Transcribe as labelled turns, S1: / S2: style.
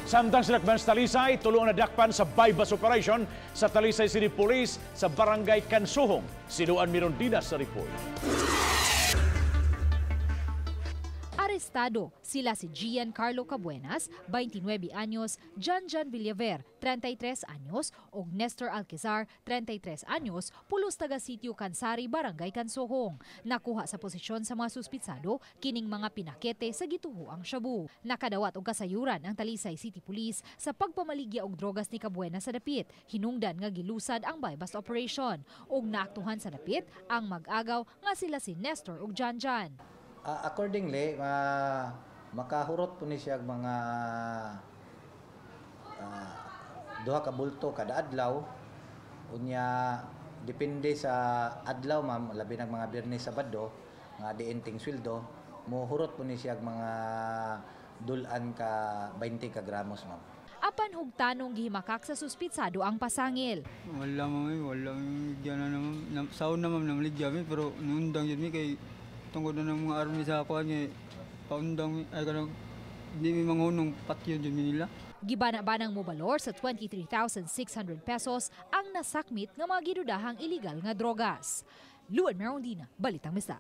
S1: Samtang sa dinakpan sa Talisay, Tulo na dinakpan sa Buybust operation sa Talisay City Police sa Barangay Kansuhong. Sinuan Mirondina sa report.
S2: Arestado sila si Giancarlo Cabuenas, 29 anyos, Janjan Villaver, 33 anyos, ug Nestor Alquizar, 33 anyos, pulos taga sitio Kansari, Barangay Kansuhong. Nakuha sa posisyon sa mga suspitsado kining mga pinakete sa gituhuang shabu. Nakadawat og kasayuran ang Talisay City Police sa pagpamaligya og drogas ni Cabuenas sa dapit. Hinungdan nga gilusad ang Buybust operation ug naaktuhan sa dapit ang mag-agaw nga sila si Nestor ug Janjan.
S3: Accordingly, makahurot po ni siya mga duha ka bulto kada adlaw. Unya depende sa adlaw ma'am, labi ng mga Biyernes Sabado nga diinting sweldo, mohurot po ni siya mga dulan ka 20 ka gramos ma'am.
S2: Apan hugtanong gihimakak sa suspitsado ang pasangil.
S4: Wala diyan na naman saon naman nang ligyami pero nundang yun mi kay tungkol na ng mga army sa ako niya paundang ay kanang di mi manghunong patyo dyan nila.
S2: Gibana-banang mobalor sa 23,600 pesos ang nasakmit nga mga ginudahang iligal nga drogas. Luan Mirondina, Balitang Bisdak.